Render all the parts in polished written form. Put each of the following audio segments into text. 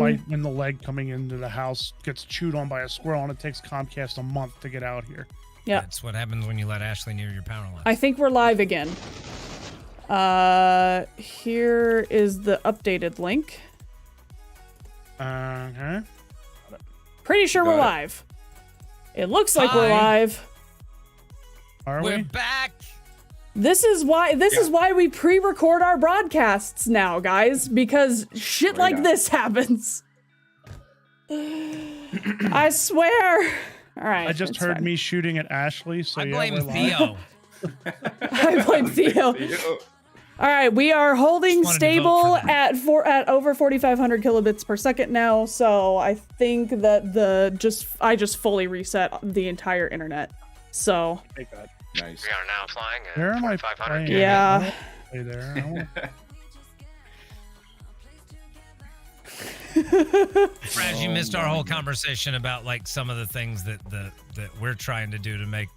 bite in the leg coming into the house, gets chewed on by a squirrel, and it takes Comcast a month to get out here. Yeah. That's what happens when you let Ashley near your power line. I think we're live again. Here is the updated link. Uh-huh. Pretty sure we're live. It looks like we're live. Are We're we? back. This is why we pre-record our broadcasts now, guys, because shit like this happens. I swear. All right. I just heard me shooting at Ashley, so I yeah, blame we're live. Theo. I blame Theo. All right, we are holding Just wanted to stable vote for at over 4,500 kilobits per second now. So I think that I just fully reset the entire internet. So Thank God. Nice. We are now flying at Where am I 4,500. playing? yeah. Hey there. Fraz, you missed our whole conversation about like some of the things that we're trying to do to make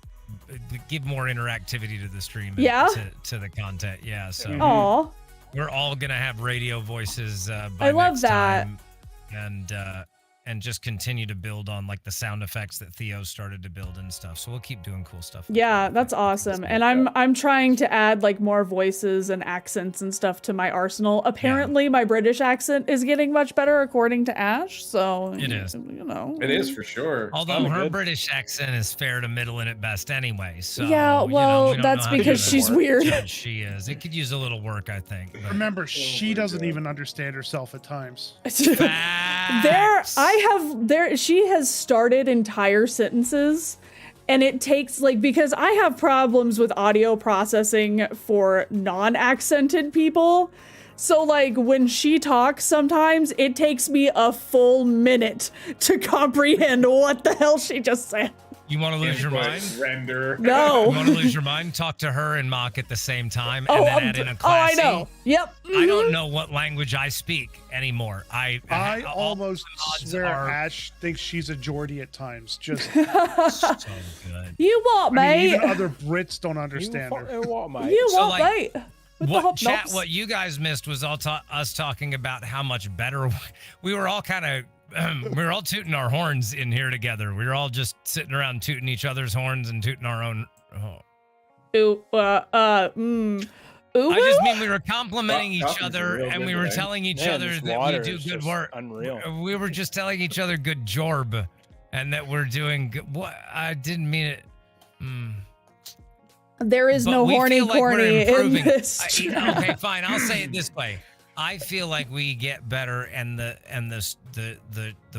give more interactivity to the stream. And Yeah? to the content. Yeah. So Aw. we're all gonna have radio voices. I By love next that. time, and just continue to build on like the sound effects that Theo started to build and stuff. So we'll keep doing cool stuff. Yeah, that's awesome. And I'm trying to add like more voices and accents and stuff to my arsenal. Apparently my British accent is getting much better according to Ash, so It is. you know. It is for sure. Although her British accent is fair to middle in at best anyway. So Yeah, well, we don't that's know how to because good she's work weird. judge She is. It could use a little work, I think. But Remember, she doesn't even understand herself at times. She has started entire sentences, and it takes like, because I have problems with audio processing for non-accented people. So like when she talks sometimes it takes me a full minute to comprehend what the hell she just said. You want to lose your mind? Render. No. You want to lose your mind? Talk to her and Mock at the same time, and then add in a I classy. know. Yep. I don't know what language I speak anymore. I almost swear Ash thinks she's a Geordie at times. Just so good. You what, I mean, mate? even other Brits don't understand her. What, mate? You So, what, like, mate? With the hop Chat, nops. what you guys missed was all us talking about how much better we were all kind of we were all tooting our horns in here together. We were all just sitting around tooting each other's horns and tooting our own. Ooh, I just mean we were complimenting each other and we were telling each other that we do good work. Unreal. We were just telling each other good job and that we're doing good. What? I didn't mean it. there is But no we horny feel like we're corny in improving. this. Okay, fine. I'll say it this way. I feel like we get better, and the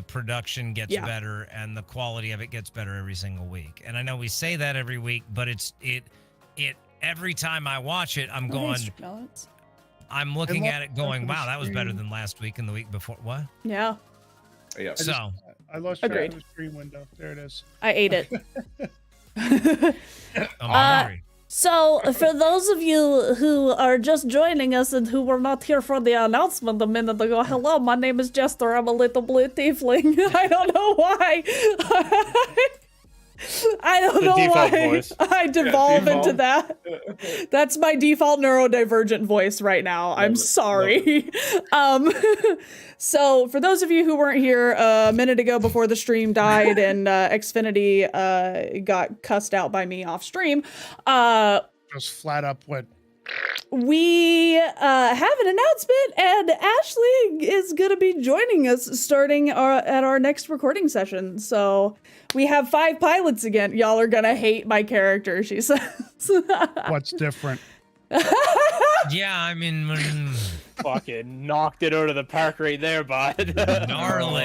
production gets better, and the quality of it gets better every single week. And I know we say that every week, but it every time I watch it, I'm going. I'm looking at it going, wow, that was better than last week and the week before. What? Yeah. Yeah. So I lost track Agreed. of the stream window. There it is. I ate it. I'm hungry. So, for those of you who are just joining us and who were not here for the announcement a minute ago, hello, my name is Jester. I'm a little blue tiefling. I don't know why. I don't know why voice. I devolve into that. That's my default neurodivergent voice right now. I'm sorry. So for those of you who weren't here a minute ago before the stream died and Xfinity got cussed out by me off stream, Just flat up what? we have an announcement, and Ashley is going to be joining us starting at our next recording session. So we have 5 pilots again. Y'all are going to hate my character, she says. What's different? Yeah, I mean, Fucking knocked it out of the park right there, bud. gnarly.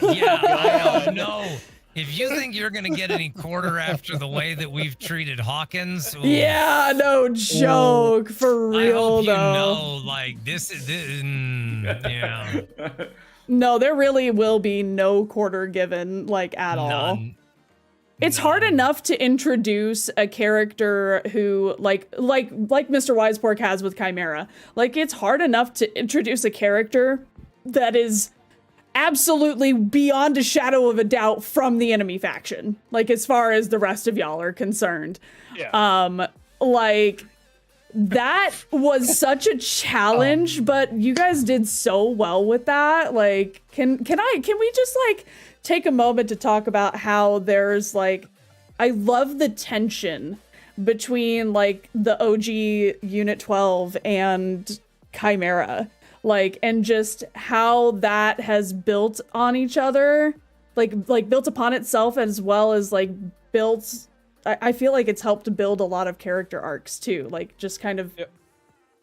Yeah, I don't know. If you think you're going to get any quarter after the way that we've treated Hawkins, ooh, Yeah, no joke. For real, I hope you though. know, like, this is, yeah. No, there really will be no quarter given, like, at all. None. It's hard enough to introduce a character who, like MisterWisePork has with Chimera. Like, it's hard enough to introduce a character that is absolutely beyond a shadow of a doubt from the enemy faction. Like, as far as the rest of y'all are concerned. Yeah. Like, that was such a challenge, but you guys did so well with that. Like, can we just like take a moment to talk about how there's like, I love the tension between like the OG Unit 12 and Chimera, like, and just how that has built on each other, like built upon itself, as well as like built. I feel like it's helped to build a lot of character arcs too, like just kind of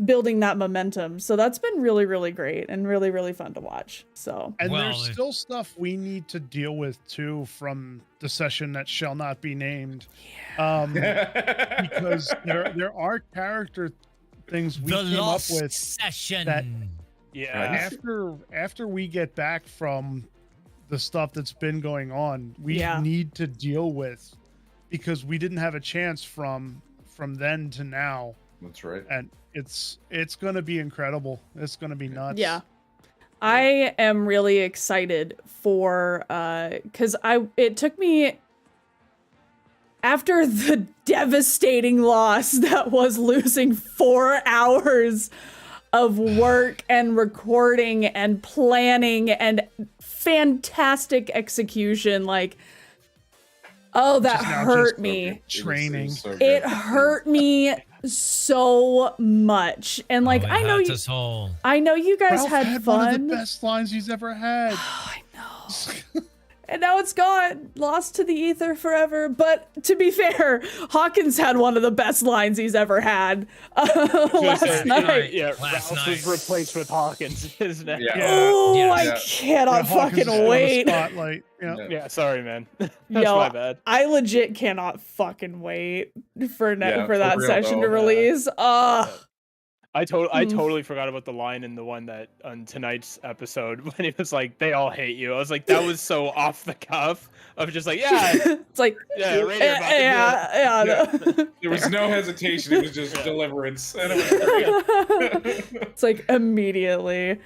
building that momentum. So that's been really, really great and really, really fun to watch. So, and there's still stuff we need to deal with too from the session that shall not be named, because there are character things we came up with session. That after we get back from the stuff that's been going on, we need to deal with, because we didn't have a chance from then to now. That's right. And it's going to be incredible. It's going to be nuts. Yeah. I am really excited for, cause it took me, after the devastating loss that was losing 4 hours of work and recording and planning and fantastic execution, like, oh, that hurt me. Training. It hurt me so much. And like, I know you guys Ralph had fun. One of the best lines he's ever had. Oh, I know. And now it's gone, lost to the ether forever. But to be fair, Hawkins had one of the best lines he's ever had last night. Yeah, Ralph was replaced with Hawkins, isn't it? Oh, I cannot fucking wait. Spotlight. Yeah, sorry, man. That's Yo, my bad. I legit cannot fucking wait for that real, session to though, release. I totally forgot about the line in the one that on tonight's episode when he was like, "They all hate you." I was like, that was so off the cuff. I was just like, yeah, it's like, yeah. There was no hesitation. It was just deliverance. And it's like immediately.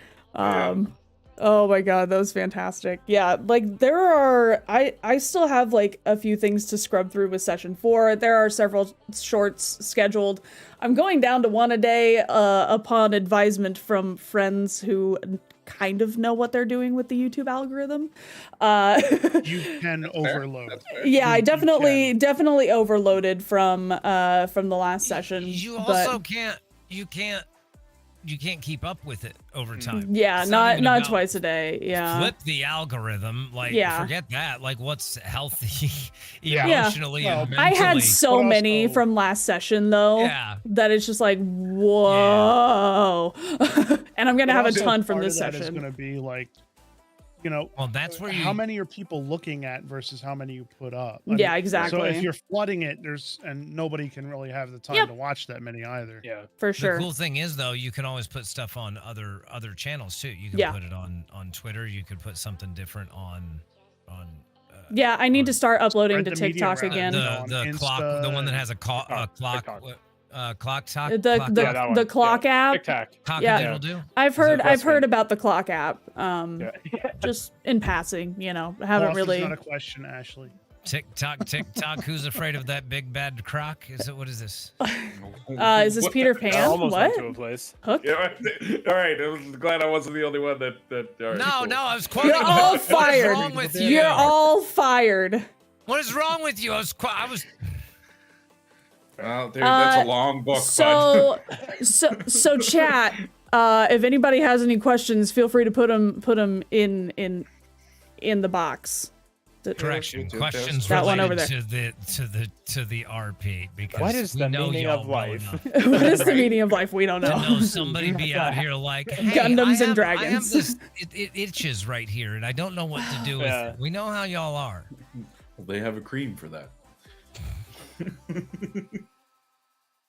Oh my god, that was fantastic. Yeah, like there are, I still have like a few things to scrub through with session 4. There are several shorts scheduled. I'm going down to one a day upon advisement from friends who kind of know what they're doing with the YouTube algorithm. You can overload. Yeah, I definitely overloaded from the last session. You also can't keep up with it over time. Yeah, not twice a day. Yeah. Flip the algorithm. Like, forget that. Like, what's healthy emotionally and mentally. I had so many from last session, though, that it's just like, whoa. And I'm going to have a ton from this session. It's going to be like, well, that's where how many are people looking at versus how many you put up? Yeah, exactly. So if you're flooding it, and nobody can really have the time to watch that many either. Yeah, for sure. The cool thing is, though, you can always put stuff on other channels too. You can put it on Twitter. You could put something different on. Yeah, I need to start uploading to TikTok again. The clock, the one that has a clock. Clock talk. The clock app. Cock-a-doodle-doo. I've heard about the clock app. Just in passing, I haven't really. It's not a question, Ashley. TikTok. Who's afraid of that big bad croc? What is this? Is this Peter Pan? I almost what? went to a place. Hook? Yeah, all right. I was glad I wasn't the only one that. All right, No, I was quoting. You're all What fired. is wrong with you? You're all fired. What is wrong with you? I was. Well, dude, that's a long book. So chat. If anybody has any questions, feel free to put them in the box. Correction. Questions that one over related there. to the RP, because what is the meaning of life? What is the meaning of life? We don't know. To know somebody be out here like, hey, Gundams and I dragons. have this, it itches right here, and I don't know what to do with it. We know how y'all are. Well, they have a cream for that.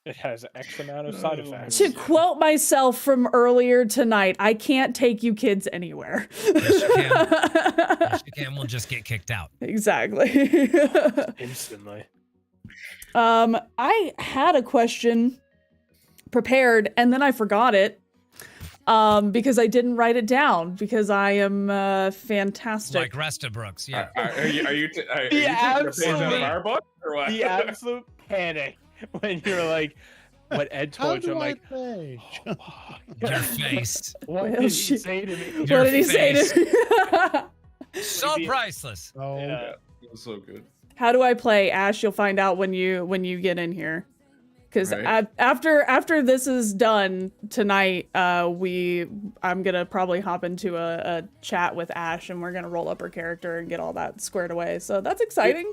It has X amount of side effects. To quote myself from earlier tonight, I can't take you kids anywhere. Yes, you can. Yes, you can. We'll just get kicked out. Exactly. Instantly. I had a question prepared and then I forgot it. Because I didn't write it down because I am fantastic. Like Restabrooks, yeah. Are you taking a page out of our book or what? The absolute panic when you're like, what Ed How told you. do I'm I like, play? Your face. what Well, did he she- say to me? Your What did he say face. to So priceless. Oh, Yeah. It was so good. How do I play Ash? You'll find out when you get in here. Because Right. after this is done tonight, I'm gonna probably hop into a chat with Ash, and we're gonna roll up her character and get all that squared away. So that's exciting.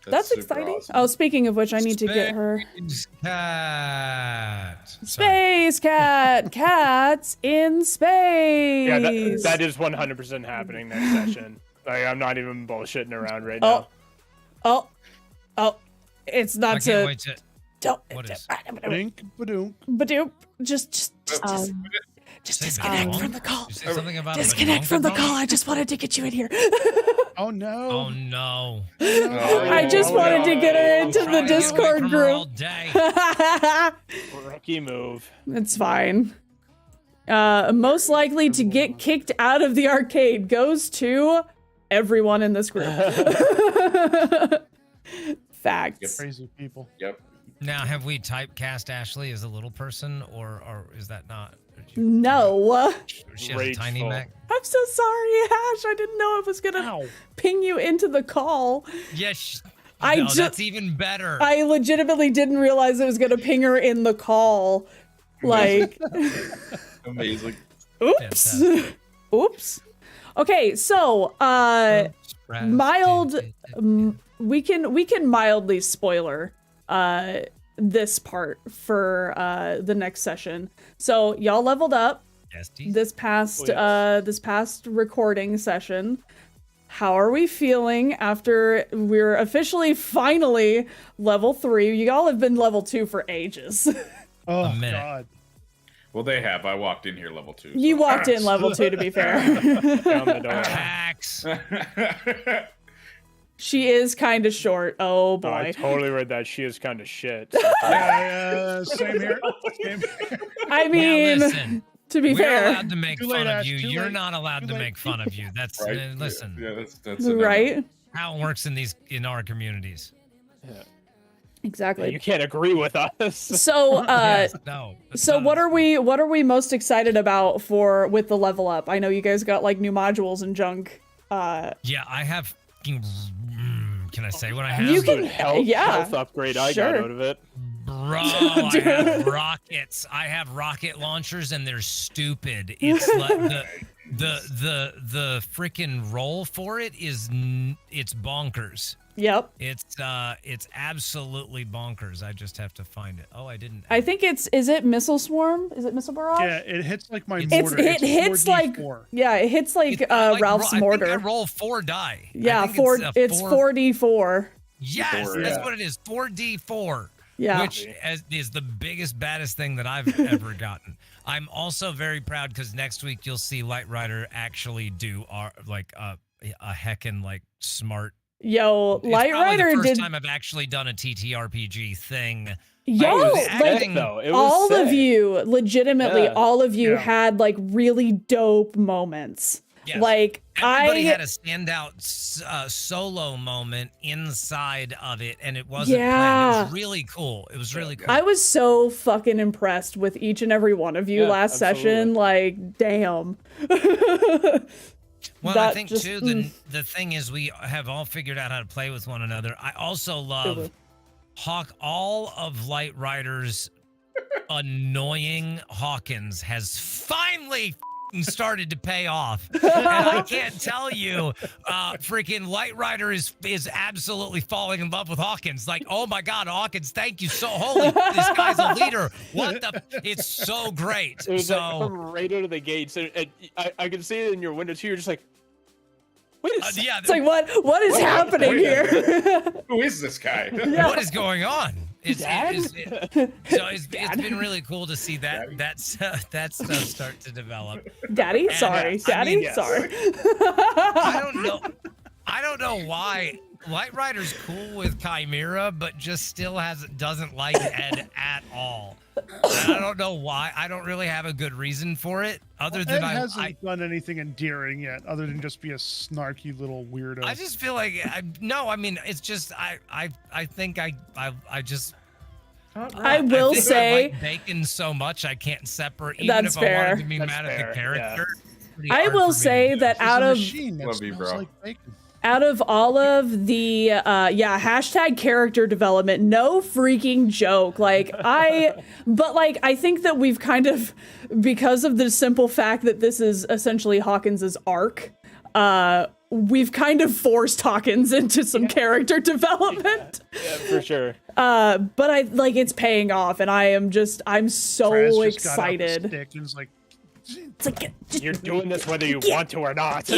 That's super exciting. awesome. Oh, speaking of which, I need to get her. Space cat. Sorry. Space cat, cats in space. Yeah, that is 100% happening next session. Like, I'm not even bullshitting around right Oh. now. Oh, it's I not can't to. wait to. Don't. What is? Badink, badoonk. Badoop. Just Say disconnect badonk? from the call. You say something about a Disconnect from the badonk? call. I just wanted to get you in here. Oh no. Oh no. I just wanted to get her into Trying the to get away Discord from her all group. day. Rookie move. It's fine. Most likely to get kicked out of the arcade goes to everyone in this group. Facts. Crazy people. Yep. Now, have we typecast Ashley as a little person, or is that not? No. She has a tiny Rageful. neck. I'm so sorry, Ash. I didn't know it was gonna Ow. ping you into the call. Yes. I no, ju- that's even better. I legitimately didn't realize it was gonna ping her in the call. Like, Amazing. oops. Fantastic. Oops. Okay, so mild we can mildly spoiler this part for the next session. So y'all leveled up Yes, T. this past Oh, yes. this past recording session. How are we feeling after we're officially finally level 3? You all have been level 2 for ages. Oh A minute. god. Well, they have. I walked in here level 2. You walked in level 2, to be fair. Down the door. Hacks. She is kind of short. Oh Oh, I boy. totally read that. She is kind of shit. Yeah, same here. Same here. I mean, now listen, to be we're fair, allowed to make Too fun late, of Ash, you. too You're late. not allowed Too to late. make fun of you. That's Right? listen. Yeah, that's a no-no. right? How it works in our communities. Exactly. You can't agree with us. So, Yes, no. that's so not what us. are we most excited about with the level up? I know you guys got like new modules and junk. Yeah, I have. Can I say what I have? You can- health, yeah, health upgrade I sure. got out of it. Bro, I have rockets. I have rocket launchers, and they're stupid. It's like the freaking roll for it is it's bonkers. Yep. It's absolutely bonkers. I just have to find it. Oh, I didn't. I think is it missile swarm? Is it missile barrage? Yeah, it hits like my It's- mortar. it hits like 4d4. yeah, it hits like Ralph's mortar. I think I roll 4 die. Yeah, I think it's 4d4. Yes, Four, that's yeah. what it is. 4d4. Yeah. Which is the biggest, baddest thing that I've ever gotten. I'm also very proud because next week you'll see Lightryder actually do a heckin' like smart. Yo, It's probably the Lightryder first did. time I've actually done a TTRPG thing. Yo, It was like sick, though. It was all of sick. you, legitimately, Yeah. all of you Yeah. had like really dope moments. Yes. Like Everybody had a standout solo moment inside of it, and it wasn't planned. It Yeah. was really cool. It was really cool. I was so fucking impressed with each and every one of you Yeah, last session. Like, damn. Well, I That think just- too the thing is we have all figured out how to play with one another. I also love all of Lightryder's annoying Hawkins has finally started to pay off. And I can't tell you, freaking Lightryder is absolutely falling in love with Hawkins. Like, oh my God, Hawkins, thank you so holy. This guy's a leader. What the? It's so great. It was like So from right out of the gates. I can see it in your window too. You're just like, wait a second. yeah, It's like, what is happening here? Who is this guy? what is going on? Dad? It's been really cool to see that stuff start to develop. Daddy? And, Sorry. I Daddy? mean, yes. Sorry. I don't know why Lightryder's cool with Chimera, but just still doesn't like Ed at all. And I don't know why. I don't really have a good reason for it, other than Ed I hasn't done anything endearing yet, other than just be a snarky little weirdo. I just feel like it's just I think I just I will say I like bacon so much I can't separate. Even That's if I wanted to fair. be That's mad at fair, the character. yeah. I will say that It's out a of machine that Love you, smells bro. like bacon. out of all of the hashtag character development, no freaking joke. Like I think that we've kind of, because of the simple fact that this is essentially Hawkins's arc, we've kind of forced Hawkins into some character development. Yeah, for sure. But I like it's paying off, and I'm so Kraz just got out the excited. stick and was like, It's like, You're doing this whether you want to or not.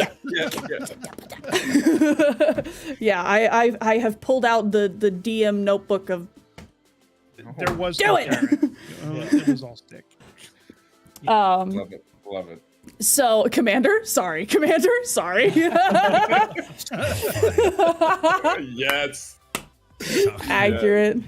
yeah, I have pulled out the DM notebook of there was Do no it! carrot. It was all stick. Love it. Love it. So, Commander, sorry. Yes. Accurate.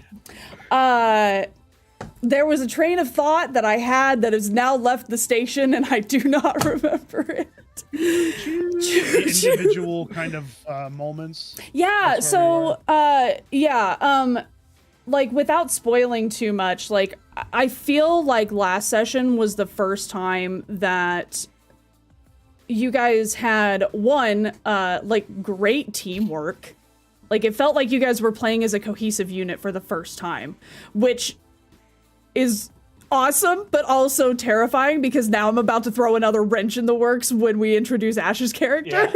There was a train of thought that I had that has now left the station, and I do not remember it. The individual kind of moments. Yeah, That's where so like without spoiling too much, like I feel like last session was the first time that you guys had like great teamwork. Like it felt like you guys were playing as a cohesive unit for the first time, which is awesome, but also terrifying because now I'm about to throw another wrench in the works when we introduce Ash's character.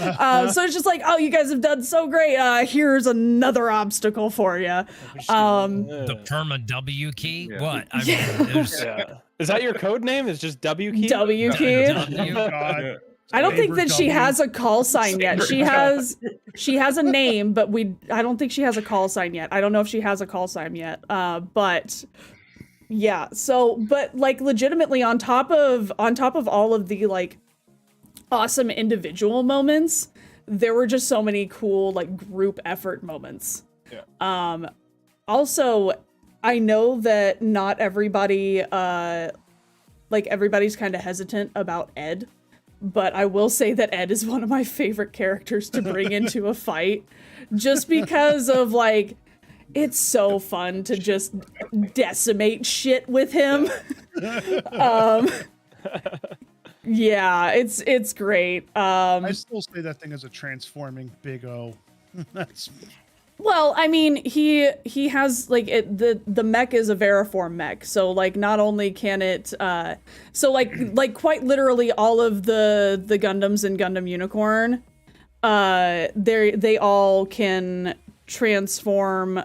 Yeah. So it's just like, oh, you guys have done so great. Here's another obstacle for you. The perma W key? Yeah. What? I mean, there's Yeah. Is that your code name? Is just W key? W key. W. Oh, God. I don't think Saber that she W. has a call sign yet. She has a name, but I don't think she has a call sign yet. I don't know if she has a call sign yet. But yeah, so but like legitimately on top of all of the like awesome individual moments, there were just so many cool like group effort moments. Yeah. Also, I know that not everybody like everybody's kind of hesitant about Ed, but I will say that Ed is one of my favorite characters to bring into a fight just because of like it's so fun to just decimate shit with him. Yeah, it's great. I still say that thing is a transforming Big O. That's Well, I mean, he has like the mech is a Veriform mech, so like not only can it so like quite literally all of the Gundams in Gundam Unicorn, they all can transform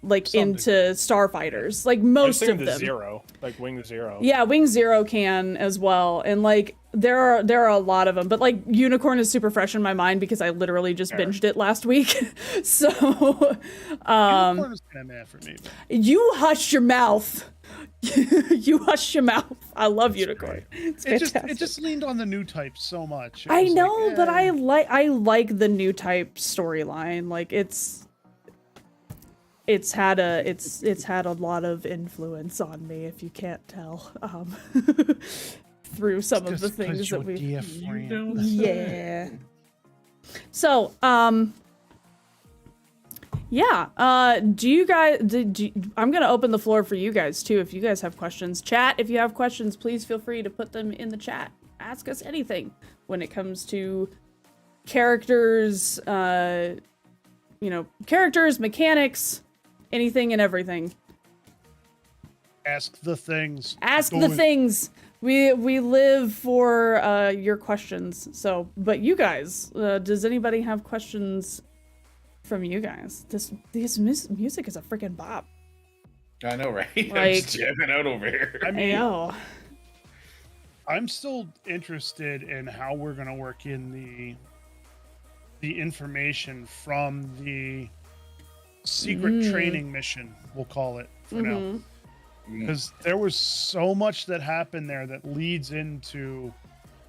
like into starfighters, like most of them. Zero, like Wing Zero. Yeah, Wing Zero can as well, and like there are a lot of them, but like Unicorn is super fresh in my mind because I literally just binged it last week. So, Unicorn is kind of mad for me. But you hush your mouth. You hush your mouth. I love Unicorn. It's it fantastic. just leaned on the new type so much. It I was know, like, but I like the new type storyline. Like it's had a lot of influence on me, if you can't tell, through some of the things that we've. Yeah. So, yeah. Do you guys? I'm gonna open the floor for you guys too. If you guys have questions, chat. If you have questions, please feel free to put them in the chat. Ask us anything when it comes to characters. Characters, mechanics, anything and everything. Ask the things. Ask the things. We live for your questions. So, but you guys, does anybody have questions from you guys? This music is a freaking bop. I know, right? I'm Like- just jamming out over here. I I mean, know. I'm still interested in how we're gonna work in the information from the secret training mission, we'll call it for now. Because there was so much that happened there that leads into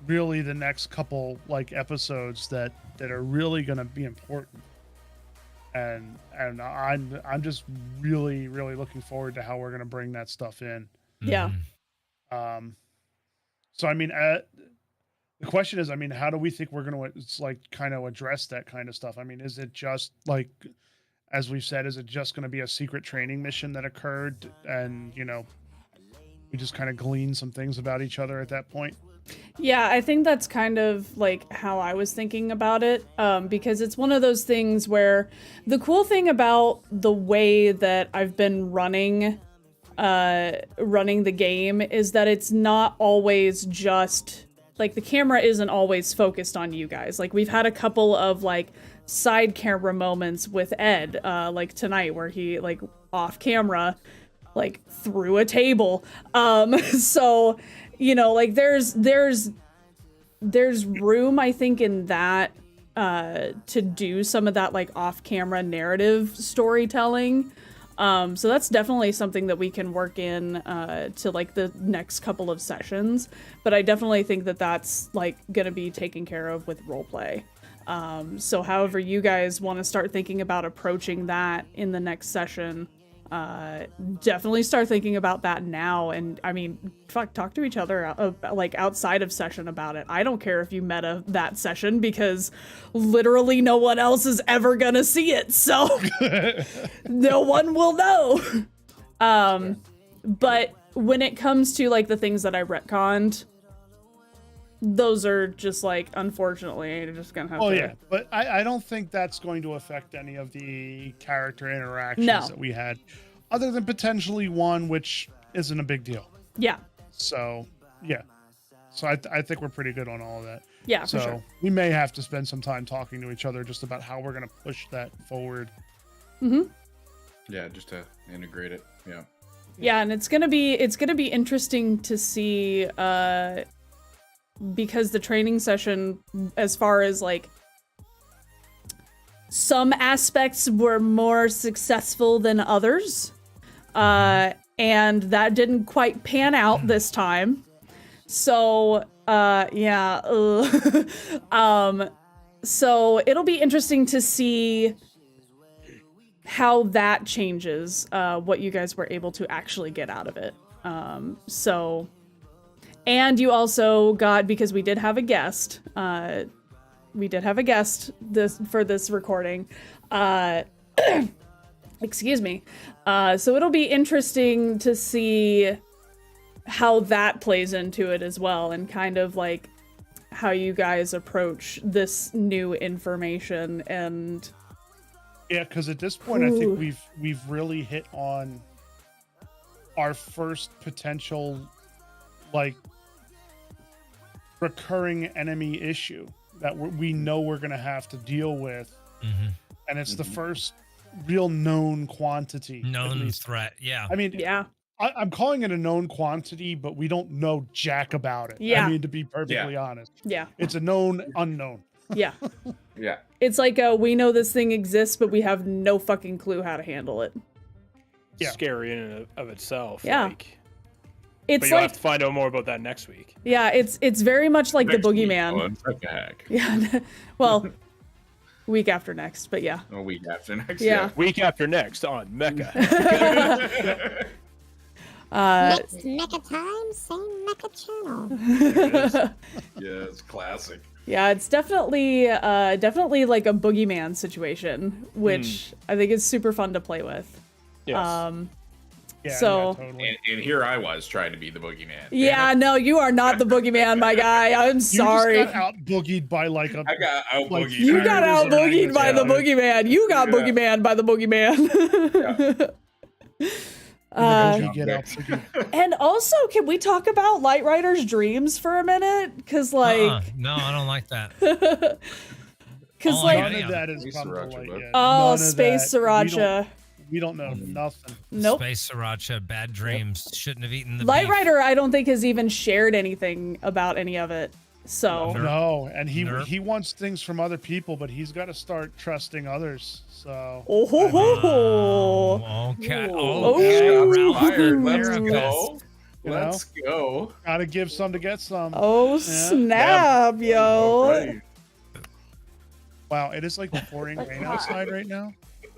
really the next couple like episodes that are really going to be important. And I'm just really looking forward to how we're going to bring that stuff in. Yeah. So I mean, the question is, I mean, how do we think we're going to kind of address that kind of stuff? I mean, is it just like as we've said, is it just going to be a secret training mission that occurred, and we just kind of glean some things about each other at that point? Yeah, I think that's kind of like how I was thinking about it, because it's one of those things where the cool thing about the way that I've been running the game is that it's not always just like the camera isn't always focused on you guys. Like we've had a couple of like side camera moments with Ed, like tonight where he like off camera like threw a table. So like there's room, I think, in that to do some of that like off-camera narrative storytelling. So that's definitely something that we can work in to like the next couple of sessions. But I definitely think that that's like gonna be taken care of with roleplay. So however you guys want to start thinking about approaching that in the next session, definitely start thinking about that now. And I mean, talk to each other like outside of session about it. I don't care if you meta that session because literally no one else is ever gonna see it, so no one will know. But when it comes to like the things that I retconned, those are just like, unfortunately, you're just gonna have to. Oh yeah, but I don't think that's going to affect any of the character interactions that we had, other than potentially one, which isn't a big deal. Yeah. So yeah, so I think we're pretty good on all of that. Yeah, so for sure. we may have to spend some time talking to each other just about how we're gonna push that forward. Mm-hmm. Yeah, just to integrate it. Yeah. Yeah, and it's gonna be interesting to see. Because the training session, as far as like some aspects were more successful than others, and that didn't quite pan out this time. So yeah, so it'll be interesting to see how that changes what you guys were able to actually get out of it. So. And you also got, because we did have a guest for this recording, excuse me. So it'll be interesting to see how that plays into it as well, and kind of like how you guys approach this new information. And yeah, because at this point, I think we've really hit on our first potential like recurring enemy issue that we know we're going to have to deal with. And it's the first real known quantity. Known threat, yeah. I mean, yeah. I'm calling it a known quantity, but we don't know jack about it. Yeah. I mean, to be perfectly honest. Yeah. It's a known unknown. Yeah. Yeah. It's like, we know this thing exists, but we have no fucking clue how to handle it. Yeah. Scary in and of itself. Yeah. Like, It's but you'll like, have to find out more about that next week. yeah, it's very much like Next the week boogeyman. on Mecha Hack. Yeah. Well, week after next, but yeah. A week after next. Yeah. Week after next on Mecha. Next Mecha time, same Mecha channel. Yes, classic. Yeah, it's definitely like a boogeyman situation, which I think is super fun to play with. Yes. Yeah, So- yeah, totally. And here I was trying to be the boogeyman. Yeah, no, you are not the boogeyman, my guy. I'm sorry. You just got out boogied by like a. I got out Like, boogied. You got out boogied by the Yeah. boogeyman. You got Yeah. boogeyman by the boogeyman. You get out boogied. And also, can we talk about Lightryder's dreams for a minute? Because like, No, I don't like that. because Oh, like, yeah. None of that is Space come to Sriracha, light bud. yet. oh, None of space that. sriracha. We don't know nothing. Nope. Space Sriracha, bad dreams. Shouldn't have eaten the beef. Lightryder, I don't think has even shared anything about any of it. So Nerp. No, and Nerp. he wants things from other people, but he's got to start trusting others. So oh ho ho. Oh, okay. Oh. Okay. Oh. Ralph Fired. Let's Therapist. go. You know? Let's go. gotta give some to get some. Oh snap, yo. Alright. Wow, it is like pouring rain outside right now.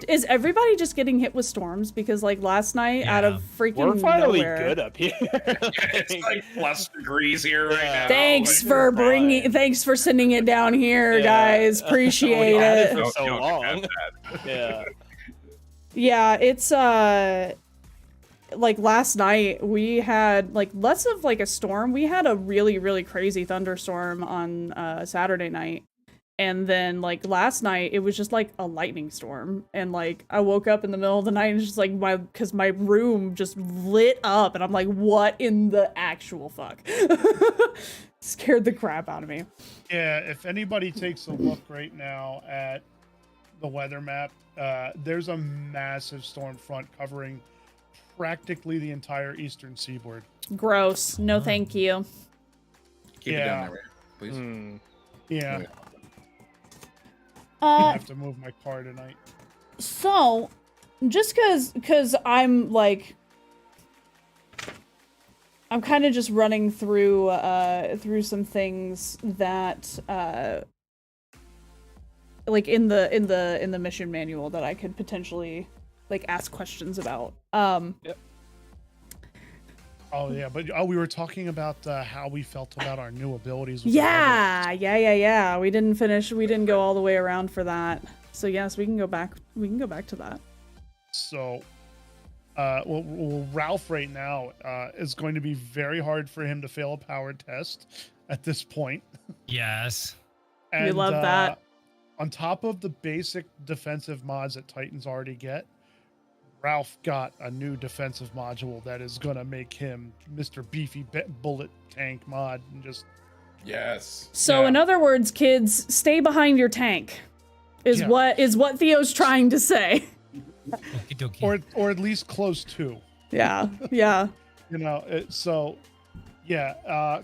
Is everybody just getting hit with storms? Because like last night, out of freaking We're finally nowhere. good up here. It's like plus degrees here right now. Thanks Like, for we're fine. Thanks for sending it down here, Yeah. guys. Appreciate We had it it. for so Don't long. get that. Yeah. Yeah, it's like last night we had like less of like a storm. We had a really, really crazy thunderstorm on Saturday night. And then like last night it was just like a lightning storm. And like I woke up in the middle of the night and just like because my room just lit up and I'm like, what in the actual fuck? Scared the crap out of me. Yeah, if anybody takes a look right now at the weather map, there's a massive storm front covering practically the entire eastern seaboard. Gross. No, thank you. Keep it down there, please. Yeah. Okay. I have to move my car tonight. So, just cause I'm like, I'm kind of just running through some things that like in the mission manual that I could potentially like ask questions about. Yep. Oh yeah, but we were talking about how we felt about our new abilities. With Yeah. We didn't go all the way around for that. So yes, we can go back to that. So, well, Ralph right now is going to be very hard for him to fail a power test at this point. Yes. And, We love that. On top of the basic defensive mods that Titans already get, Ralph got a new defensive module that is going to make him Mr. Beefy Bullet Tank mod and just... Yes. So Yeah. in other words, kids, stay behind your tank. Is Yeah. what Theo's trying to say. Okie dokie. or at least close to. Yeah. You know,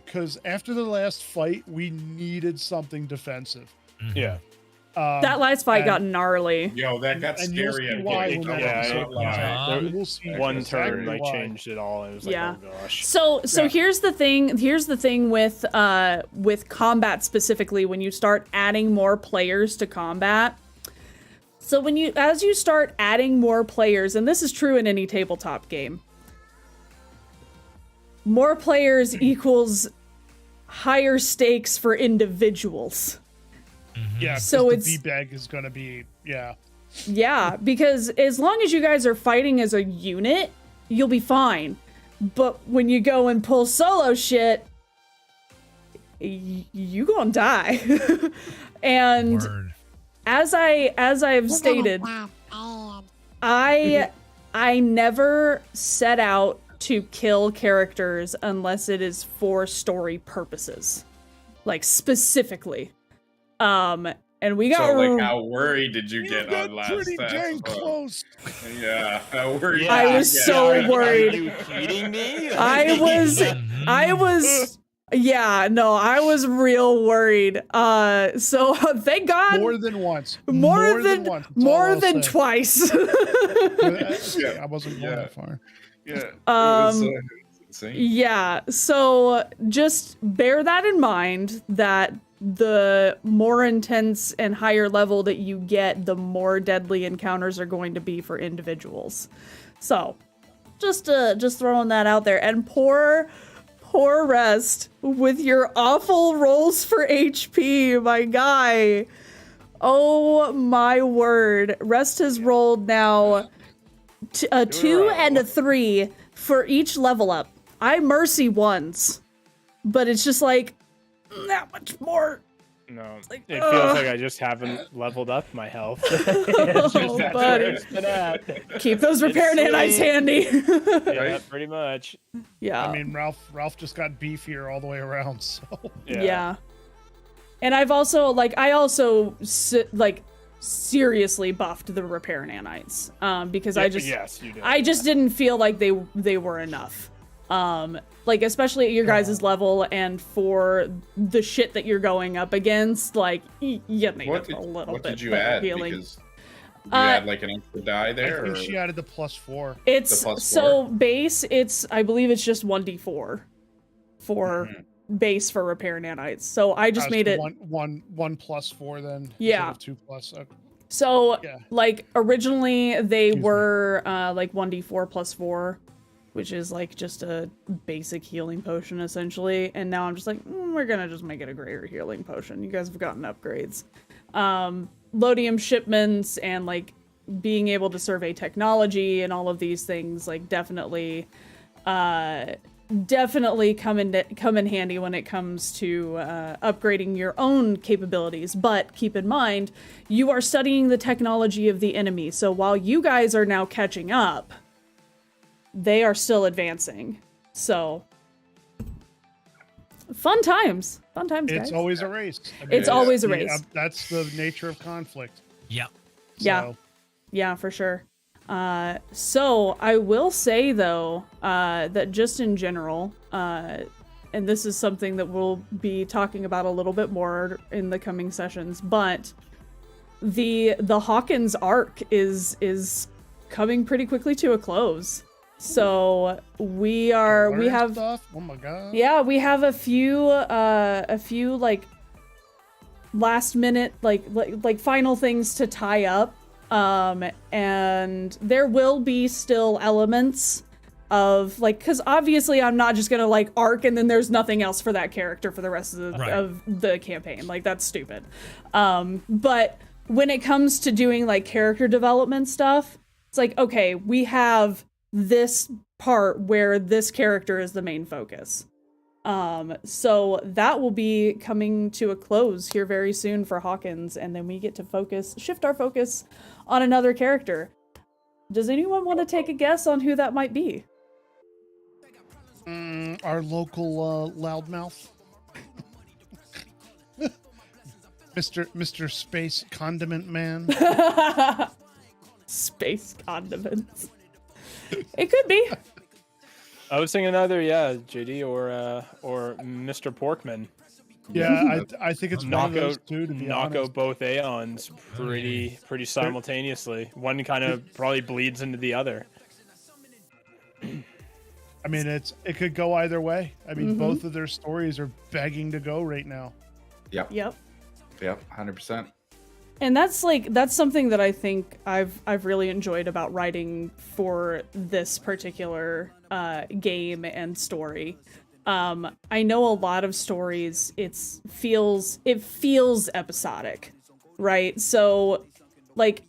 because after the last fight, we needed something defensive. Yeah. That last fight got gnarly. Yo, that got and you'll scary. see why when that Yeah, episode it- comes yeah. out. We'll see One exactly turn, like, why. changed it all. And it was like, Yeah. oh gosh. So Yeah. here's the thing with combat specifically when you start adding more players to combat. So as you start adding more players, and this is true in any tabletop game, more players equals higher stakes for individuals. Yeah, So so it's- the B-bag is going to be, yeah. Yeah, because as long as you guys are fighting as a unit, you'll be fine. But when you go and pull solo shit, you gonna die. And Word. as I've stated, I never set out to kill characters unless it is for story purposes. Like specifically. And we got So, like, how worried did you get on last pretty time? dang close. Yeah, how worried? I was did you so get? worried. Are you kidding me? I was real worried. So thank God. More than once. More than once. That's all I'll say. twice. I wasn't going that far. Yeah. It was insane. Yeah, so just bear that in mind that the more intense and higher level that you get, the more deadly encounters are going to be for individuals. So, just throwing that out there. And poor Rest with your awful rolls for HP, my guy. Oh my word. Rest has rolled now a 2 and a 3 for each level up. I mercy ones, but it's just like that much more. No, like, it feels like I just haven't leveled up my health. It's just that's buddy. where it's been at. Keep those repair It's nanites sweet. handy. Yeah, pretty much. Yeah. I mean, Ralph just got beefier all the way around, so. Yeah. And I also seriously buffed the repair nanites because Yes, you did. I just didn't feel like they were enough. Like especially at your guys' level and for the shit that you're going up against, like you need a little What bit did you better add? healing. Because you add like an extra die there? I think or? she added the +4. It's The plus so 4? base. I believe it's just 1d4 for base for repair nanites. So I just made it one +4 then. Yeah. Instead of 2+. Okay. So Yeah. like originally they Excuse me. were like 1d4 + 4, which is like just a basic healing potion essentially. And now I'm just like, we're gonna just make it a greater healing potion. You guys have gotten upgrades. Lodium shipments and like being able to survey technology and all of these things, like, definitely come in handy when it comes to upgrading your own capabilities. But keep in mind, you are studying the technology of the enemy. So while you guys are now catching up, they are still advancing. So fun times, guys. It's always a race. I mean, It's always a race. That's the nature of conflict. Yep. So. Yeah, for sure. So I will say though, that just in general, and this is something that we'll be talking about a little bit more in the coming sessions, but the Hawkins arc is coming pretty quickly to a close. So we have stuff. Oh my god. Yeah, we have a few like last minute like final things to tie up. And there will be still elements of like, because obviously I'm not just gonna like arc and then there's nothing else for that character for the rest of the campaign. Like, that's stupid. But when it comes to doing like character development stuff, it's like, okay, we have this part where this character is the main focus. So that will be coming to a close here very soon for Hawkins, and then we get to shift our focus on another character. Does anyone want to take a guess on who that might be? Our local loudmouth. Mr. Space Condiment Man. Space condiments. It could be. I was thinking either, JD or Mr. Porkman. Yeah, I think it's one of those two, to be knock honest. out both Aeons pretty simultaneously. One kind of probably bleeds into the other. I mean, it could go either way. I mean, both of their stories are begging to go right now. Yep. 100%. And that's something that I think I've really enjoyed about writing for this particular game and story. I know a lot of stories, it feels episodic, right? So like,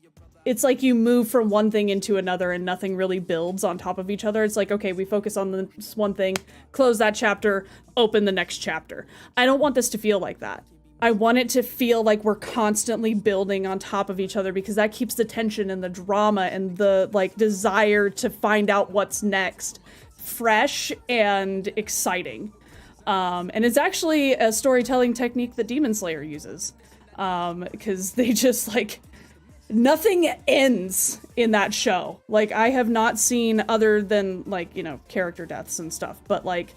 it's like you move from one thing into another and nothing really builds on top of each other. It's like, okay, we focus on this one thing, close that chapter, open the next chapter. I don't want this to feel like that. I want it to feel like we're constantly building on top of each other, because that keeps the tension and the drama and the like desire to find out what's next fresh and exciting. And it's actually a storytelling technique that Demon Slayer uses, because they just like, nothing ends in that show. Like, I have not seen, other than like, you know, character deaths and stuff, but like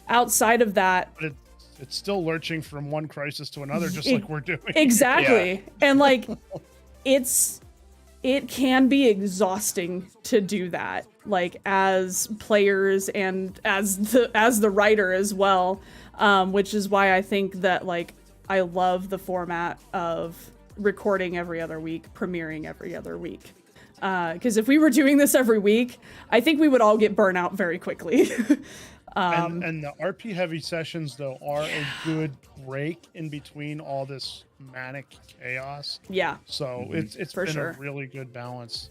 outside of that, But it's still lurching from one crisis to another, just like we're doing. Exactly. Yeah. And like, it can be exhausting to do that, like as players and as the writer as well, which is why I think that like I love the format of recording every other week, premiering every other week, because if we were doing this every week, I think we would all get burnt out very quickly. And the RP heavy sessions though are a good break in between all this manic chaos. Yeah. So it's For been sure. a really good balance.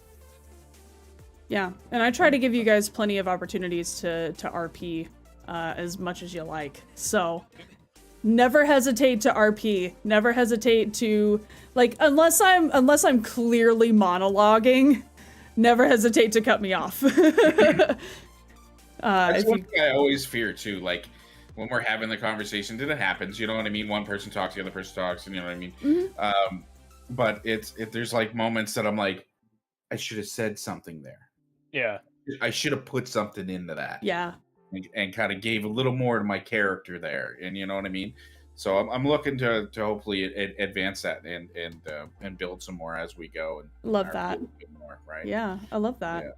Yeah, and I try to give you guys plenty of opportunities to RP as much as you like. So never hesitate to RP. Never hesitate to, like, unless I'm clearly monologuing, never hesitate to cut me off. That's one thing I always fear too. Like when we're having the conversation, and it happens, you know what I mean? One person talks, the other person talks, and you know what I mean? Mm-hmm. But there's like moments that I'm like, I should have said something there. Yeah. I should have put something into that. Yeah. And kind of gave a little more to my character there, and you know what I mean. So I'm looking to hopefully advance that and build some more as we go. And Love that. Bit more, right? Yeah, I love that. Yeah.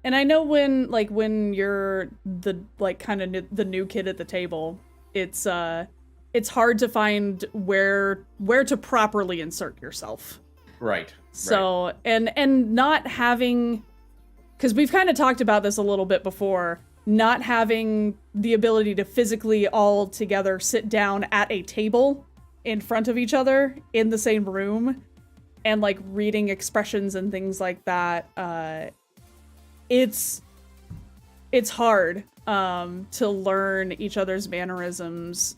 And I know when you're the like kind of the new kid at the table, it's hard to find where to properly insert yourself. Right. So and not having, because we've kind of talked about this a little bit before, not having the ability to physically all together sit down at a table in front of each other in the same room and like reading expressions and things like that, it's hard to learn each other's mannerisms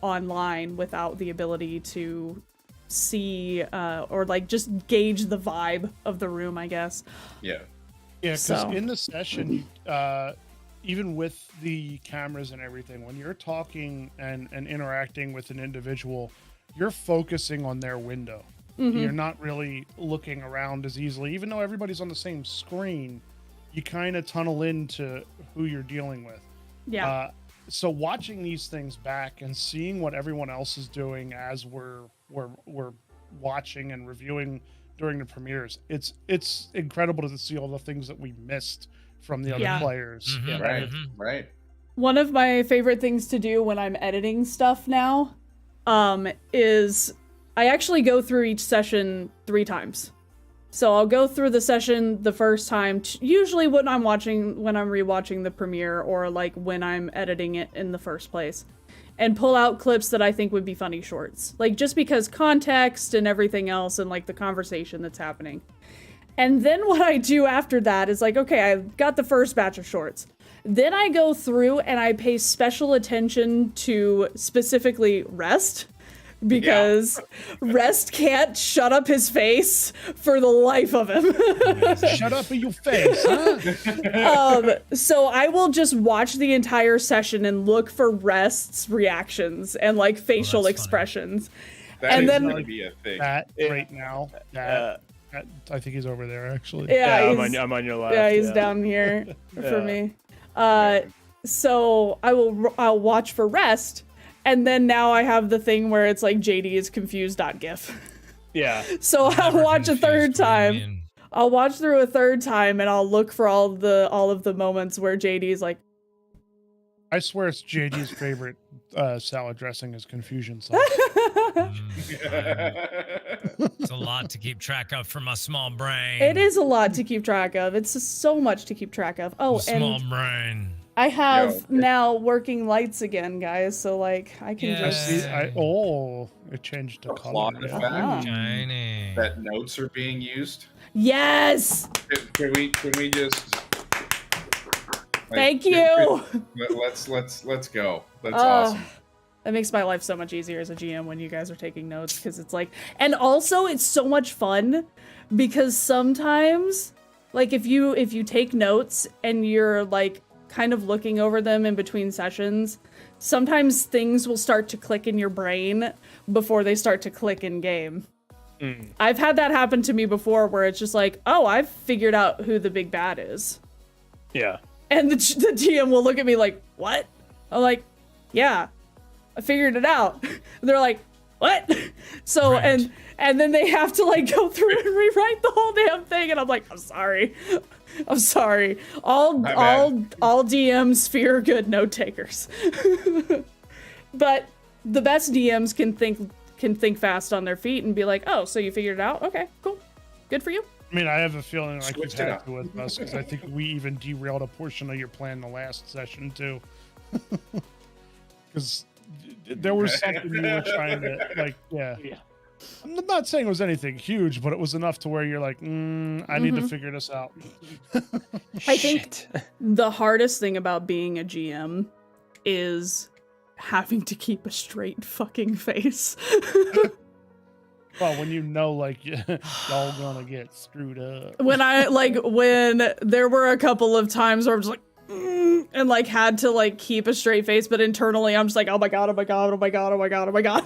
online without the ability to see or like just gauge the vibe of the room, I guess. Yeah. Yeah, because in the session, even with the cameras and everything, when you're talking and interacting with an individual, you're focusing on their window. Mm-hmm. You're not really looking around as easily, even though everybody's on the same screen. You kind of tunnel into who you're dealing with. Yeah. So watching these things back and seeing what everyone else is doing as we're watching and reviewing during the premieres, it's incredible to see all the things that we missed from the other players. Mm-hmm. Right. Right. One of my favorite things to do when I'm editing stuff now is I actually go through each session 3 times. So I'll go through the session the first time, usually when I'm rewatching the premiere or like when I'm editing it in the first place, and pull out clips that I think would be funny shorts. Like just because context and everything else and like the conversation that's happening. And then what I do after that is like, okay, I got the first batch of shorts. Then I go through and I pay special attention to specifically Rest. Because Rest can't shut up his face for the life of him. Shut up in your face, huh? So I will just watch the entire session and look for Rest's reactions and like facial expressions. That then going to be a thing. That right now, that I think he's over there actually. Yeah, I'm on your left. Yeah, he's down here for me. So I'll watch for Rest. And then now I have the thing where it's like JD is confused.gif. Yeah. So I'll watch a third time. I'll watch through a third time and I'll look for all of the moments where JD is like, I swear it's JD's favorite salad dressing is confusion sauce. It's a lot to keep track of for my small brain. It is a lot to keep track of. It's just so much to keep track of. Oh, small brain. I have now working lights again, guys. So like I can just it changed to color. Shiny. That notes are being used. Yes. Can we just? Thank you. Let's go. That's awesome. That makes my life so much easier as a GM when you guys are taking notes, because it's like, and also it's so much fun because sometimes, like if you take notes and you're like kind of looking over them in between sessions, sometimes things will start to click in your brain before they start to click in game. I've had that happen to me before where it's just like, oh, I've figured out who the big bad is. Yeah. And the GM will look at me like, what? I'm like, yeah, I figured it out. And they're like, what? So, right. and then they have to like go through and rewrite the whole damn thing. And I'm like, I'm sorry. All DMs fear good note takers. But the best DMs can think fast on their feet and be like, oh, so you figured it out? Okay, cool. Good for you. I mean, I have a feeling like you've had to with us, because I think we even derailed a portion of your plan the last session too. Because there was something you were trying to, like, yeah. I'm not saying it was anything huge, but it was enough to where you're like, I need to figure this out. I think the hardest thing about being a GM is having to keep a straight fucking face. Well, when you know, like, y'all gonna get screwed up. When there were a couple of times where I'm just like, and like had to like keep a straight face, but internally I'm just like, oh my god, oh my god, oh my god, oh my god, oh my god.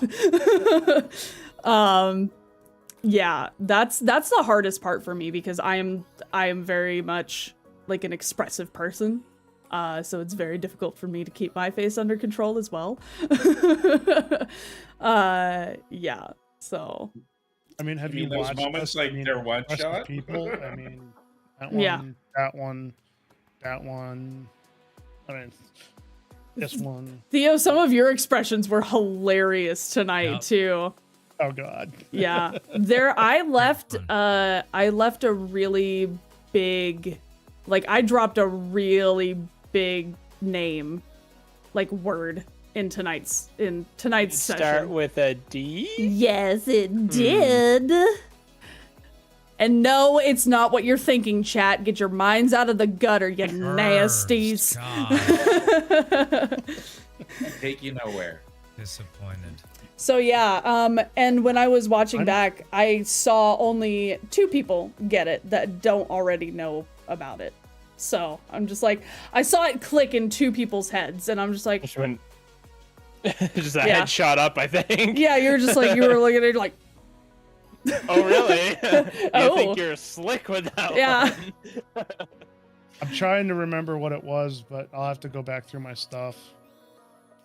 Yeah, that's the hardest part for me, because I am very much like an expressive person. So it's very difficult for me to keep my face under control as well. Yeah. So, I mean, have you those watched moments like their one shot? People, I mean, that one, that one. I mean, this one. Theo, some of your expressions were hilarious tonight too. Oh God. Yeah, I left a really big, like I dropped a really big name, like word in tonight's session. Start with a D? Yes, it did. And no, it's not what you're thinking, chat. Get your minds out of the gutter, you nasties. Take you nowhere. Disappointed. So yeah, and when I was watching back, I saw only 2 people get it that don't already know about it. So I'm just like, I saw it click in 2 people's heads, and I'm just like, just a head shot up, I think. Yeah, you were just like, you were looking at it like, oh really? You think you're slick with that one? I'm trying to remember what it was, but I'll have to go back through my stuff.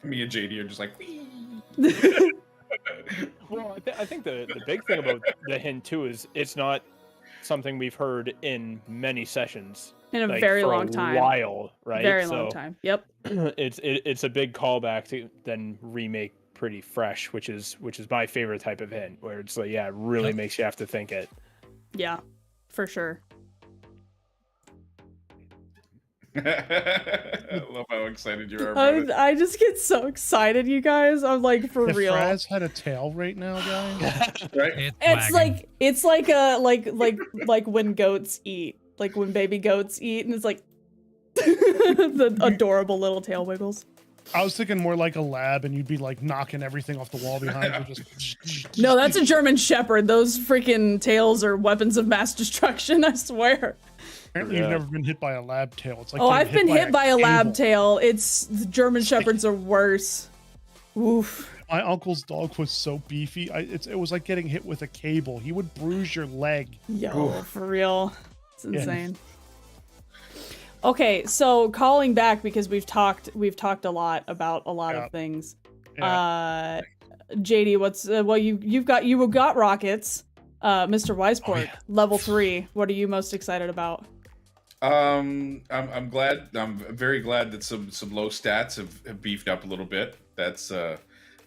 Me and JD are just like, well, I think the big thing about the hint too is it's not something we've heard in many sessions. In a very long time. While, right? Very long time. Yep. It's a big callback to then remake pretty fresh, which is my favorite type of hint, where it's like, yeah, it really makes you have to think it. Yeah, for sure. I love how excited you are about it. I just get so excited, you guys. I'm like, for if real. Fraz had a tail right now, guys. Right? It's like when goats eat, like when baby goats eat, and it's like the adorable little tail wiggles. I was thinking more like a lab, and you'd be like knocking everything off the wall behind you. Just no, that's a German Shepherd. Those freaking tails are weapons of mass destruction. I swear. Apparently, you've never been hit by a lab tail. It's like I've been hit by a lab cable. tail. It's the German Shepherds are worse. Oof. My uncle's dog was so beefy. It was like getting hit with a cable. He would bruise your leg. Yo, for real. It's insane. Okay, so calling back because we've talked a lot about a lot of things. Yeah. JD, what's you got rockets. MisterWisePork, level 3. What are you most excited about? I'm glad. I'm very glad that some low stats have beefed up a little bit. That's a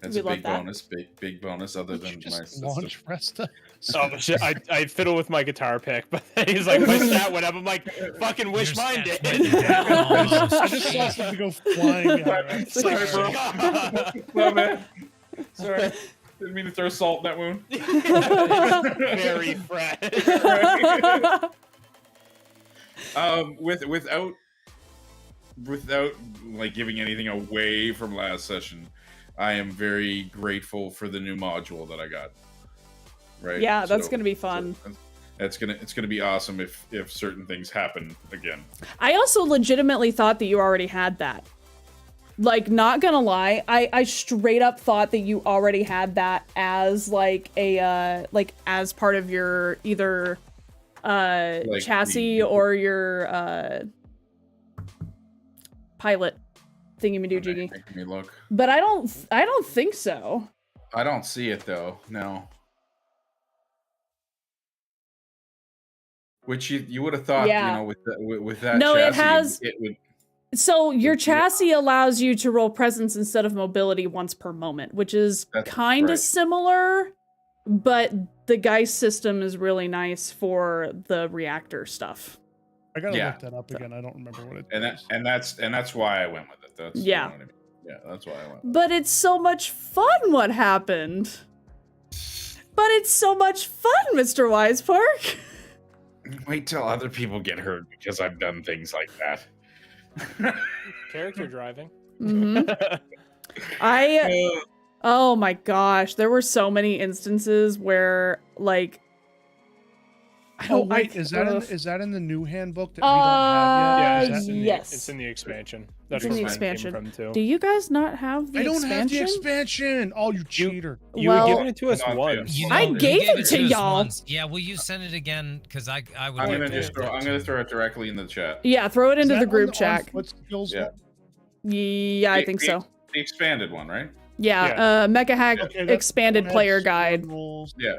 big bonus. Big bonus. Other than my launch Resta. Oh shit! I fiddle with my guitar pick, but then he's like, my stat went up. I'm like, fucking wish mine did. I just saw something go flying. Sorry, bro. No, man. Sorry. Didn't mean to throw salt in that wound. Very fresh. Without like giving anything away from last session, I am very grateful for the new module that I got. Right? Yeah, that's gonna be fun. It's gonna be awesome if certain things happen again. I also legitimately thought that you already had that. Like, not gonna lie, I straight up thought that you already had that as like a as part of your either like chassis or your pilot thingy-majiggy. Make me look. But I don't think so. I don't see it though. No. Which you would have thought, Yeah. you know, with that. No, chassis, it has. It would. So your chassis allows you to roll presence instead of mobility once per moment, which is kind of similar, but the Geist system is really nice for the reactor stuff. I gotta look that up again. I don't remember what it is. And that's why I went with it. That's yeah. You know what I mean? Yeah, that's why I went with but it's so much fun what happened. But it's so much fun, Mr. WisePork. Wait till other people get hurt because I've done things like that. Character driving. Mm-hmm. Oh my gosh, there were so many instances where like is that in the new handbook that we don't have yet? Yes. It's in the expansion. That's where mine came from too. Do you guys not have the expansion? I don't have the expansion. Oh, you cheater. You were giving it to us once. I gave it to y'all. Yeah, will you send it again? Because I would. I'm gonna throw it directly in the chat. Yeah, throw it into the group chat. Yeah, I think so. The expanded one, right? Yeah, Mecha Hack expanded player guide. Yeah.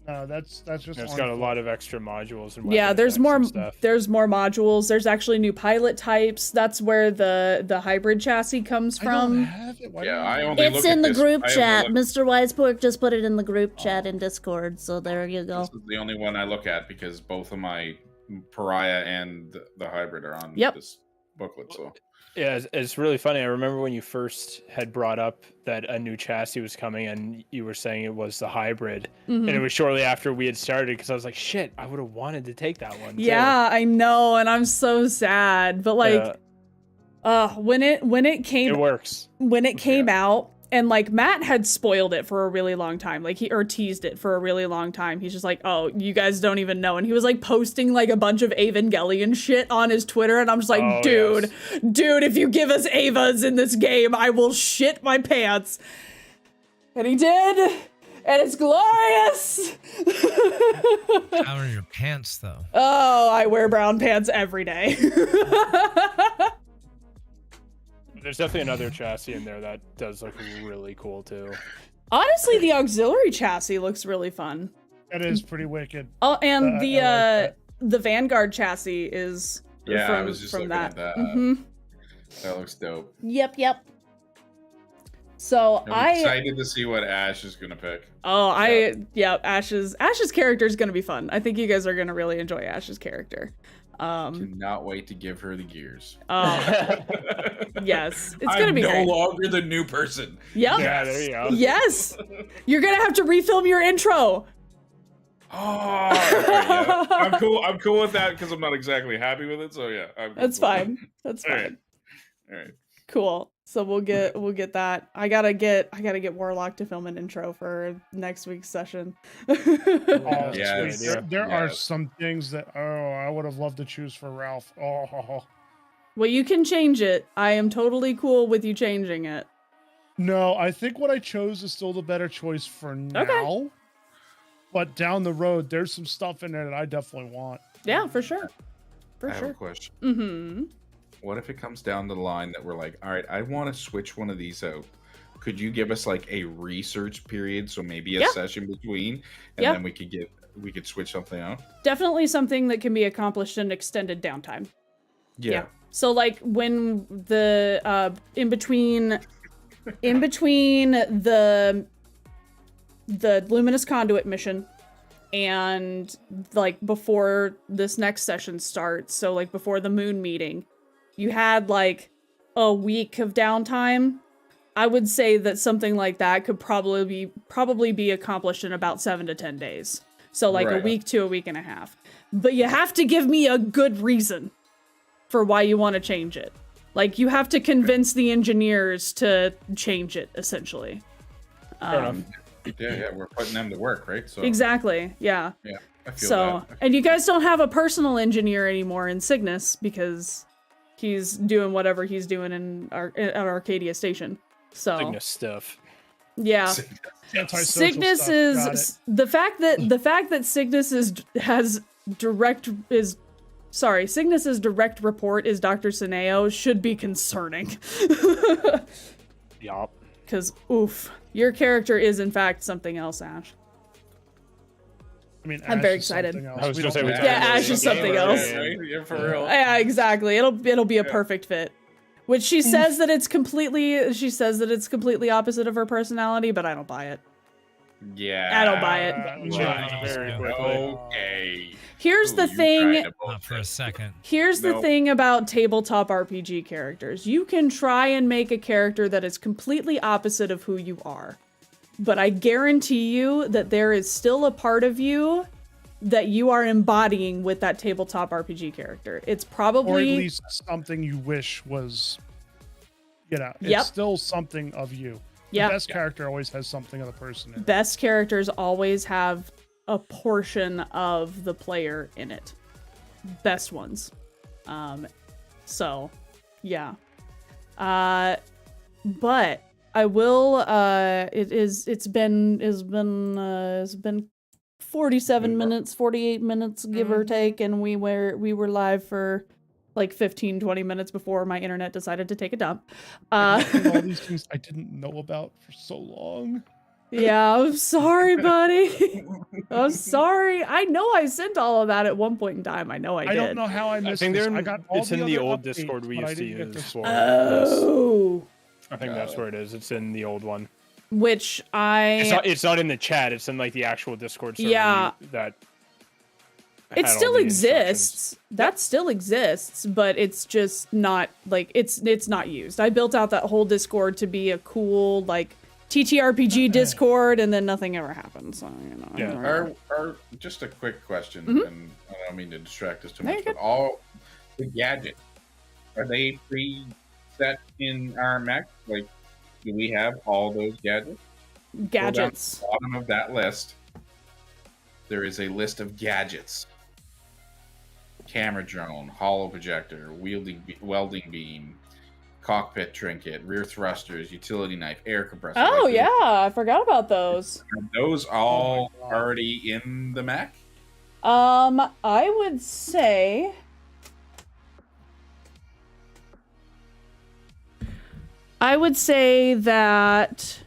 No, that's just. It's got a lot of extra modules and yeah, there's more. Stuff. There's more modules. There's actually new pilot types. That's where the hybrid chassis comes from. I don't have it. I only it's in the group chat. Mr. WisePork just put it in the group chat in Discord. So there you go. This is the only one I look at because both of my Pariah and the hybrid are on this booklet. So Yeah, it's really funny. I remember when you first had brought up that a new chassis was coming, and you were saying it was the hybrid, and it was shortly after we had started. Because I was like, "Shit, I would have wanted to take that one." Yeah, I know, and I'm so sad. But like, when it came, it works. When it came out, and like Matt had spoiled it for a really long time, like he teased it for a really long time. He's just like, "Oh, you guys don't even know," and he was like posting like a bunch of Evangelion shit on his Twitter, and I'm just like, dude, if you give us Avas in this game, I will shit my pants. And he did, and it's glorious. How are your pants though? Oh, I wear brown pants every day. There's definitely another chassis in there that does look really cool too. Honestly, the auxiliary chassis looks really fun. It is pretty wicked. Oh, and the Vanguard chassis is I was just looking at that. That looks dope. Yep. So I'm excited to see what Ash is gonna pick. Oh, Ash's character is gonna be fun. I think you guys are gonna really enjoy Ash's character. Cannot wait to give her the gears. Yes, it's gonna be great. no longer the new person. Yep. Yeah, there you go. Yes, you're gonna have to refilm your intro. Oh, okay, yeah. I'm cool with that because I'm not exactly happy with it. So yeah, That's fine. That's fine. All right. Cool. So we'll get that. I gotta get Warlock to film an intro for next week's session. There are some things that I would have loved to choose for Ralph. Well, you can change it. I am totally cool with you changing it. No, I think what I chose is still the better choice for now. Okay. But down the road, there's some stuff in there that I definitely want. Yeah, for sure. I have a question. Mm-hmm. What if it comes down the line that we're like, all right, I want to switch one of these out. Could you give us like a research period, so maybe a session between, and then we could switch something out? Definitely something that can be accomplished in extended downtime. Yeah. So like when the in between the Luminous Conduit mission and like before this next session starts, so like before the moon meeting, you had like a week of downtime. I would say that something like that could probably be accomplished in about 7 to 10 days. So like a week to a week and a half. But you have to give me a good reason for why you want to change it. Like you have to convince the engineers to change it, essentially. Fair enough. Yeah, we're putting them to work, right? So exactly. Yeah. Yeah, I feel so, that. And you guys don't have a personal engineer anymore in Cygnus because he's doing whatever he's doing at Arcadia Station. So Cygnus stuff. Yeah. Cygnus is the fact that Cygnus's direct report is Dr. Sineo should be concerning. Yup. Because oof, your character is in fact something else, Ash. I mean, I'm very excited. I was gonna say, Ash is something else. Yeah, for real. Yeah, exactly. It'll be a perfect fit. Which she says that it's completely opposite of her personality, but I don't buy it. Yeah. I don't buy it. Very quickly. Okay. Here's the thing. Not for a second. Here's the thing about tabletop RPG characters. You can try and make a character that is completely opposite of who you are. But I guarantee you that there is still a part of you that you are embodying with that tabletop RPG character. It's probably... Or at least something you wish was, it's still something of you. The best character always has something of the person in it. Best characters always have a portion of the player in it. Best ones. So, yeah. But I will, it's been 47 minutes, 48 minutes, give or take, and we were live for like 15-20 minutes before my internet decided to take a dump. All these things I didn't know about for so long. Yeah, I'm sorry, buddy. I'm sorry. I know I sent all of that at one point in time. I know I did. I don't know how I missed I think this. I got all it's in the old updates, Discord we but used to I didn't get use this for one. Oh. I think that's where it is. It's in the old one. Which It's not in the chat. It's in like the actual Discord server. Yeah. That. Yeah, It still exists. That still exists, but it's just not like it's not used. I built out that whole Discord to be a cool like TTRPG Discord, and then nothing ever happened. So Our just a quick question, and I don't mean to distract us too much, but all the gadgets, are they preset in our mech? Like, do we have all those gadgets? Gadgets. Go down to the bottom of that list, there is a list of gadgets. Camera drone, hollow projector, welding beam, cockpit trinket, rear thrusters, utility knife, air compressor. Oh yeah, I forgot about those. Are those all already in the mech? I would say that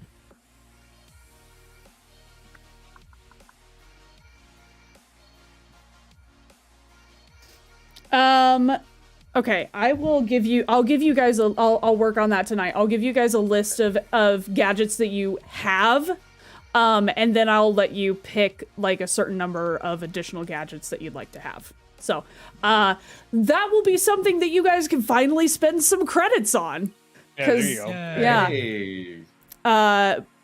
okay, I'll give you guys I'll work on that tonight. I'll give you guys a list of gadgets that you have, and then I'll let you pick like a certain number of additional gadgets that you'd like to have. So, that will be something that you guys can finally spend some credits on. Yeah, there you go. Yeah. Hey.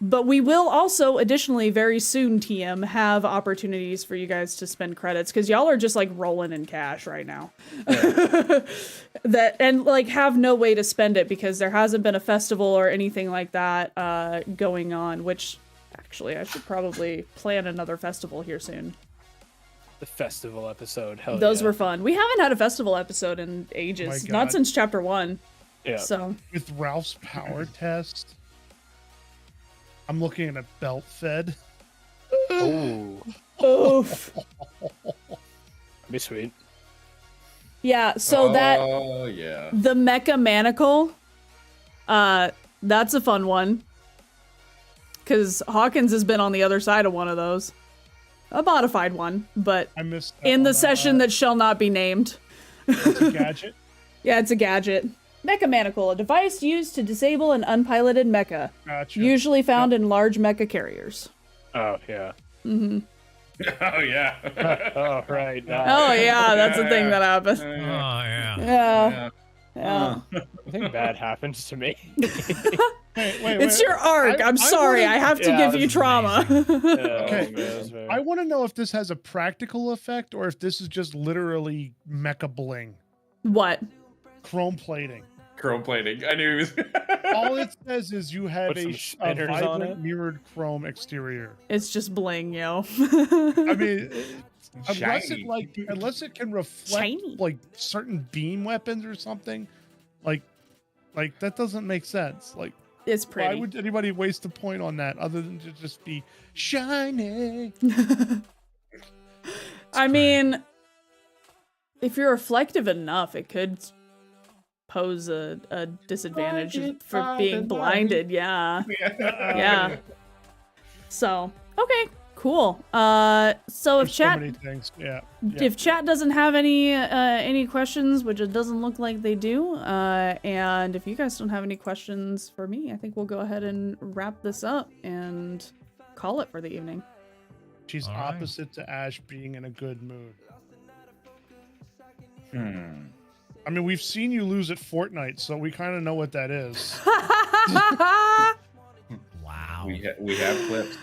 But we will also additionally very soon, TM, have opportunities for you guys to spend credits because y'all are just like rolling in cash right now. And like have no way to spend it because there hasn't been a festival or anything like that going on, which actually I should probably plan another festival here soon. The festival episode. Hell Those yeah. were fun. We haven't had a festival episode in ages. God. Not since chapter 1. Yeah. So With Ralph's power test, I'm looking at a belt fed. Oh, oof. be sweet. Yeah, so yeah. the Mecha Manacle, that's a fun one. Because Hawkins has been on the other side of one of those. A modified one, but I missed in the session that shall not be named. It's a gadget. Yeah, it's a gadget. Mecha Manacle, a device used to disable an unpiloted mecha. Gotcha. Usually found in large mecha carriers. Oh yeah. Mm-hmm. Oh yeah. Oh right. Oh yeah, that's a thing that happened. Oh, yeah. Yeah. Yeah. I think bad happens to me. Wait, It's your arc. I'm sorry. I have to give you trauma. Okay. I want to know if this has a practical effect or if this is just literally mecha bling. What? Chrome plating. Chrome plating. I knew he was. All it says is you have Put some a spinners on vibrant it? mirrored chrome exterior. It's just bling, yo. I mean, Shiny. unless it can reflect Shiny. like certain beam weapons or something, like that doesn't make sense. Like, It's pretty. why would anybody waste a point on that other than to just be shiny? I mean, if you're reflective enough, it could pose a disadvantage for being blinded. Yeah. Yeah. So, okay, cool. So if There's so chat many things. Yeah. if chat doesn't have any questions, which it doesn't look like they do, and if you guys don't have any questions for me, I think we'll go ahead and wrap this up and call it for the evening. She's All right. opposite to Ash being in a good mood. I mean, we've seen you lose at Fortnite, so we kind of know what that is. Wow. We have clips.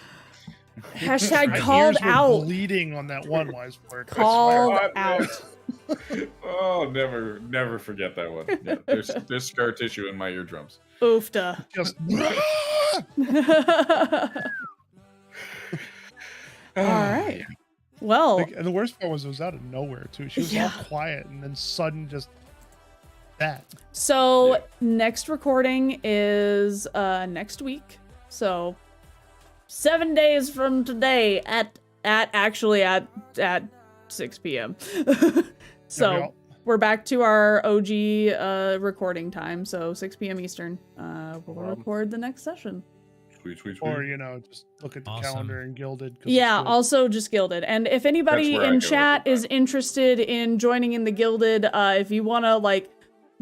Hashtag My called ears were out. bleeding on that one, WisePork. Called swear. out. Oh, never forget that one. Yeah, there's scar tissue in my eardrums. Oofta. Just All right. Well, like, and the worst part was it was out of nowhere too. She was all quiet, and then sudden just that. so next recording is next week. So 7 days from today at 6 p.m. So we're back to our OG recording time. So 6 p.m. Eastern. We'll record the next session. Sweet. Or just look at the Awesome. calendar and Gilded. Yeah, also just Gilded. And if anybody That's where I in go chat every is interested in joining in the Gilded, if you want to like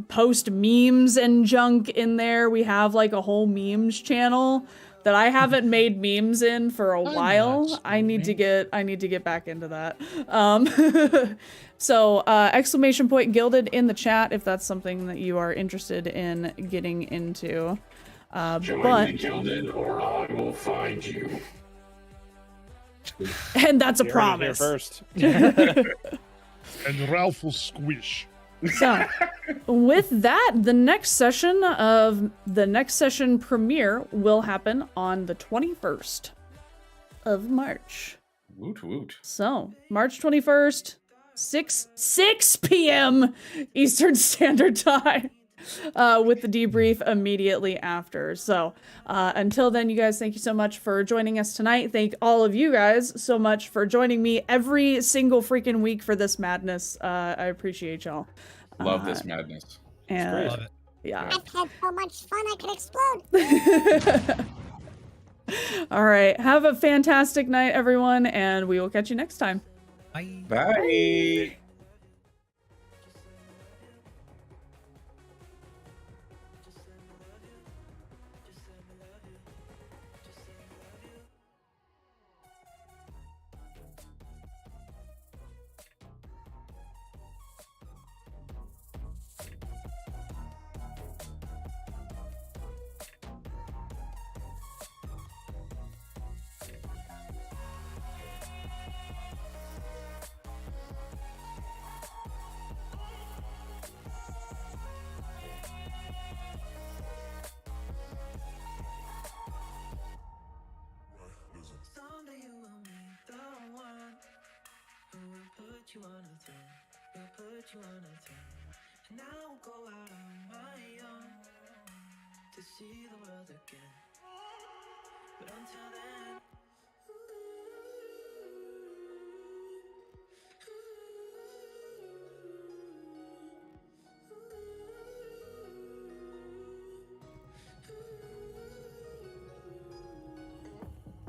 post memes and junk in there, we have like a whole memes channel. that I haven't made memes in for a while. I need to get back into that. So exclamation point gilded in the chat if that's something that you are interested in getting into. But gilded or I will find you. And that's a promise. First. And Ralph will squish. So, with that, the next session premiere will happen on the 21st of March. Woot woot. So, March 21st, 6 p.m. Eastern Standard Time. With the debrief immediately after. So until then, you guys, thank you so much for joining us tonight. Thank all of you guys so much for joining me every single freaking week for this madness. I appreciate y'all. Love this madness. And Love it. yeah. I've had so much fun I could explode. All right. Have a fantastic night, everyone, and we will catch you next time. Bye. Bye. You on a throne, we'll put you on a throne, and I'll go out on my own to see the world again. But until then